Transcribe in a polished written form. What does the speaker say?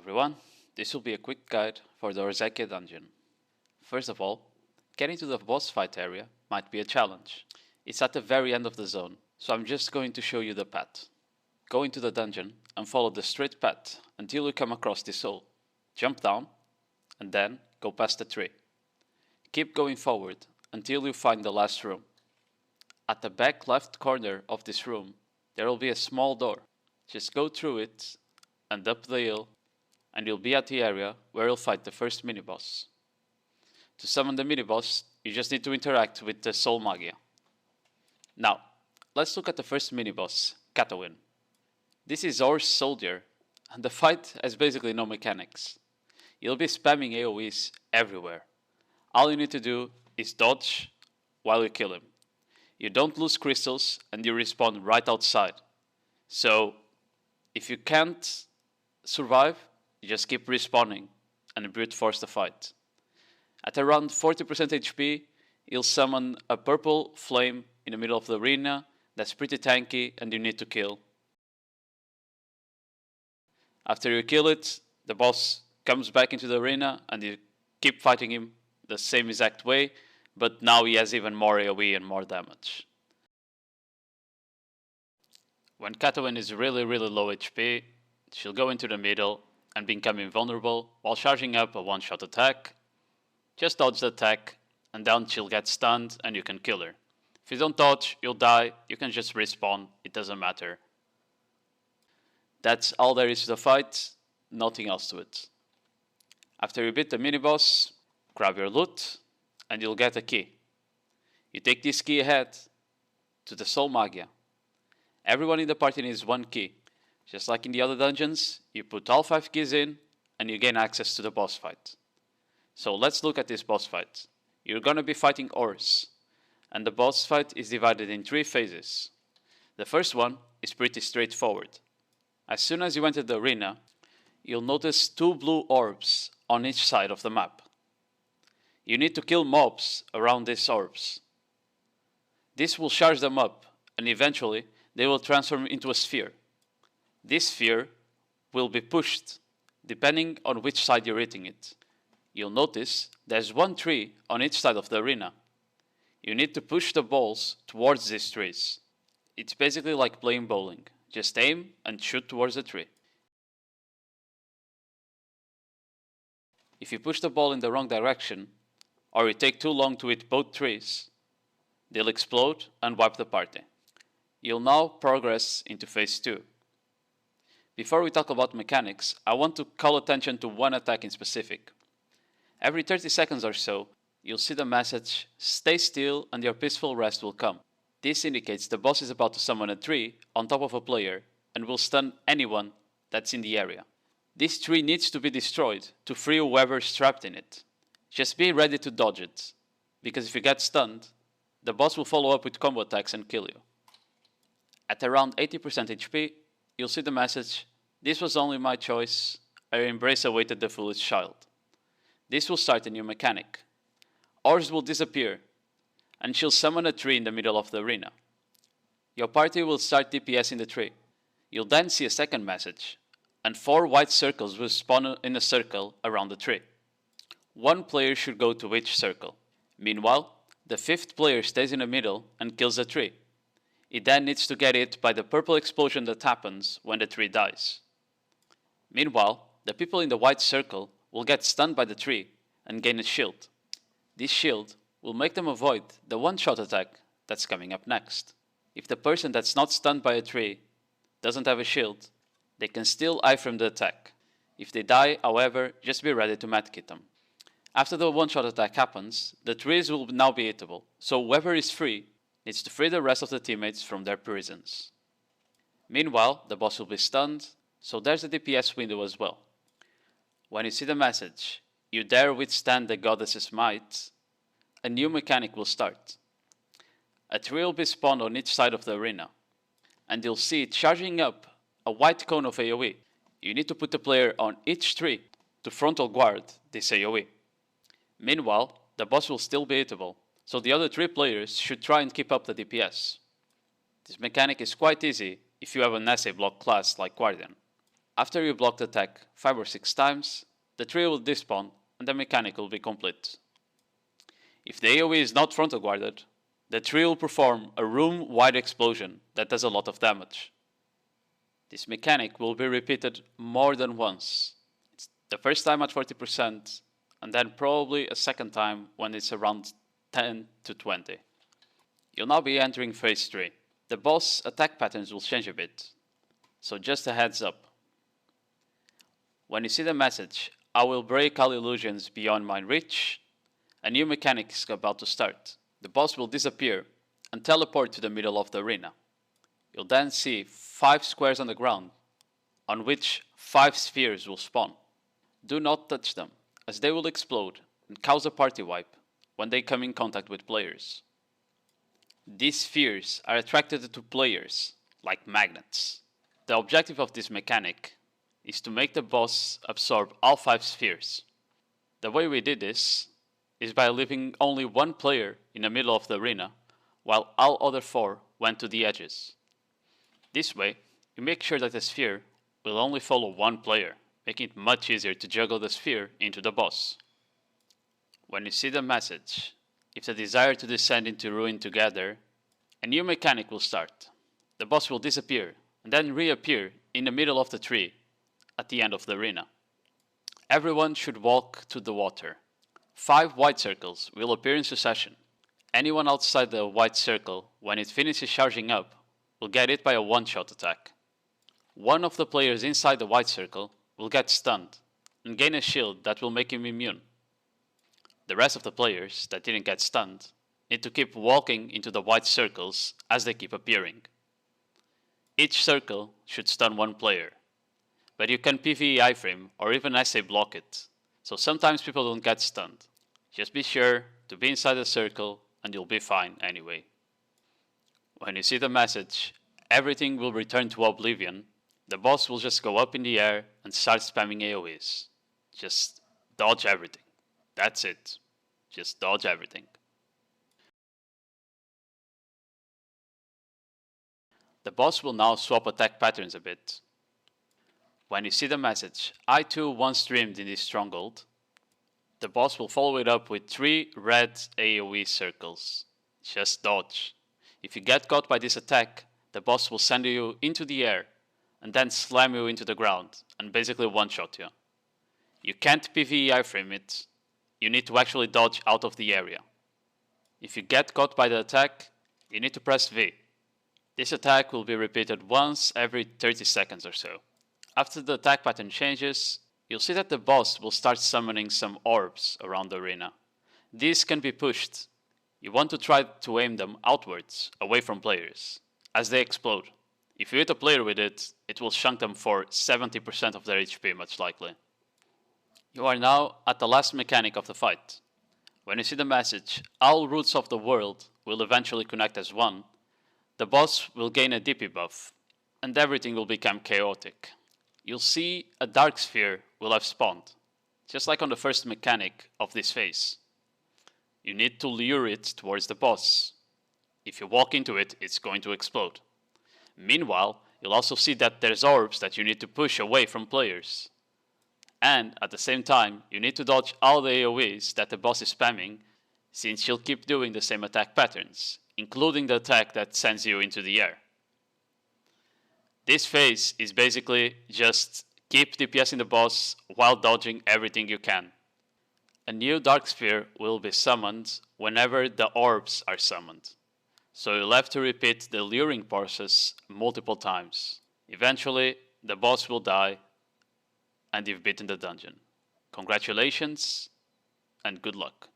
everyone, this will be a quick guide for the Orzekea dungeon. First of all, getting to the boss fight area might be a challenge. It's at the very end of the zone, so I'm just going to show you the path. Go into the dungeon and follow the straight path until you come across this hole. Jump down and then go past the tree. Keep going forward until you find the last room. At the back left corner of this room, there will be a small door. Just go through it and up the hill, and you'll be at the area where you'll fight the first mini-boss. To summon the mini-boss, you just need to interact with the soul magia. Now, let's look at the first mini-boss, Cathawen. This is our soldier, and the fight has basically no mechanics. You'll be spamming AoEs everywhere. All you need to do is dodge while you kill him. You don't lose crystals and you respawn right outside. So, if you can't survive, you just keep respawning and brute force the fight. At around 40% HP, you'll summon a purple flame in the middle of the arena that's pretty tanky and you need to kill. After you kill it, the boss comes back into the arena and you keep fighting him the same exact way, but now he has even more AoE and more damage. When Cathawen is really low HP, she'll go into the middle and become invulnerable while charging up a one-shot attack. Just dodge the attack and then she'll get stunned and you can kill her. If you don't dodge, you'll die, you can just respawn, it doesn't matter. That's all there is to the fight, nothing else to it. After you beat the mini-boss, grab your loot and you'll get a key. You take this key ahead to the soul magia. Everyone in the party needs one key. Just like in the other dungeons, you put all 5 keys in and you gain access to the boss fight. So let's look at this boss fight. You're gonna be fighting orbs, and the boss fight is divided in 3 phases. The first one is pretty straightforward. As soon as you enter the arena, you'll notice 2 blue orbs on each side of the map. You need to kill mobs around these orbs. This will charge them up, and eventually they will transform into a sphere. This sphere will be pushed depending on which side you're hitting it. You'll notice there's 1 tree on each side of the arena. You need to push the balls towards these trees. It's basically like playing bowling. Just aim and shoot towards the tree. If you push the ball in the wrong direction, or you take too long to hit both trees, they'll explode and wipe the party. You'll now progress into phase 2. Before we talk about mechanics, I want to call attention to one attack in specific. Every 30 seconds or so, you'll see the message, "Stay still and your peaceful rest will come." This indicates the boss is about to summon a tree on top of a player and will stun anyone that's in the area. This tree needs to be destroyed to free whoever's trapped in it. Just be ready to dodge it, because if you get stunned, the boss will follow up with combo attacks and kill you. At around 80% HP, you'll see the message, "This was only my choice, I embrace awaited the foolish child." This will start a new mechanic. Orbs will disappear, and she'll summon a tree in the middle of the arena. Your party will start DPS in the tree. You'll then see a second message, and 4 white circles will spawn in a circle around the tree. 1 player should go to each circle. Meanwhile, the 5th player stays in the middle and kills the tree. He then needs to get hit by the purple explosion that happens when the tree dies. Meanwhile, the people in the white circle will get stunned by the tree and gain a shield. This shield will make them avoid the one-shot attack that's coming up next. If the person that's not stunned by a tree doesn't have a shield, they can still iframe the attack. If they die, however, just be ready to medkit them. After the one-shot attack happens, the trees will now be hittable, so whoever is free needs to free the rest of the teammates from their prisons. Meanwhile, the boss will be stunned, so there's a DPS window as well. When you see the message, "You dare withstand the goddess's might," a new mechanic will start. A tree will be spawned on each side of the arena, and you'll see it charging up a white cone of AoE. You need to put the player on each tree to frontal guard this AoE. Meanwhile, the boss will still be hittable, so the other 3 players should try and keep up the DPS. This mechanic is quite easy if you have an essay block class like Guardian. After you block the attack 5 or 6 times, the tree will despawn and the mechanic will be complete. If the AoE is not frontal guarded, the tree will perform a room-wide explosion that does a lot of damage. This mechanic will be repeated more than once. It's the first time at 40%, and then probably a second time when it's around 10 to 20. You'll now be entering phase 3. The boss attack patterns will change a bit, so just a heads up. When you see the message, "I will break all illusions beyond my reach," a new mechanic is about to start. The boss will disappear and teleport to the middle of the arena. You'll then see 5 squares on the ground, on which 5 spheres will spawn. Do not touch them, as they will explode and cause a party wipe when they come in contact with players. These spheres are attracted to players, like magnets. The objective of this mechanic is to make the boss absorb all 5 spheres. The way we did this is by leaving only 1 player in the middle of the arena, while all other 4 went to the edges. This way, you make sure that the sphere will only follow 1 player, making it much easier to juggle the sphere into the boss. When you see the message, if the desire to descend into ruin together, a new mechanic will start. The boss will disappear and then reappear in the middle of the tree at the end of the arena. Everyone should walk to the water. 5 white circles will appear in succession. Anyone outside the white circle, when it finishes charging up, will get hit by a one-shot attack. One of the players inside the white circle will get stunned and gain a shield that will make him immune. The rest of the players that didn't get stunned need to keep walking into the white circles as they keep appearing. Each circle should stun 1 player, but you can PvE iframe or even SA block it, so sometimes people don't get stunned. Just be sure to be inside the circle and you'll be fine anyway. When you see the message, "Everything will return to oblivion," the boss will just go up in the air and start spamming AoEs. Just dodge everything. That's it. Just dodge everything. The boss will now swap attack patterns a bit. When you see the message, "I too once dreamed in this stronghold," the boss will follow it up with 3 red AoE circles. Just dodge. If you get caught by this attack, the boss will send you into the air and then slam you into the ground and basically one-shot you. You can't PvE iframe it, you need to actually dodge out of the area. If you get caught by the attack, you need to press V. This attack will be repeated once every 30 seconds or so. After the attack pattern changes, you'll see that the boss will start summoning some orbs around the arena. These can be pushed. You want to try to aim them outwards, away from players, as they explode. If you hit a player with it, it will chunk them for 70% of their HP most likely. You are now at the last mechanic of the fight. When you see the message, "All roots of the world will eventually connect as one," the boss will gain a DP buff, and everything will become chaotic. You'll see a dark sphere will have spawned, just like on the first mechanic of this phase. You need to lure it towards the boss. If you walk into it, it's going to explode. Meanwhile, you'll also see that there's orbs that you need to push away from players. And at the same time, you need to dodge all the AoEs that the boss is spamming, since she'll keep doing the same attack patterns, including the attack that sends you into the air. This phase is basically just keep DPSing the boss while dodging everything you can. A new dark sphere will be summoned whenever the orbs are summoned, so you'll have to repeat the luring process multiple times. Eventually, the boss will die and you've beaten the dungeon. Congratulations and good luck.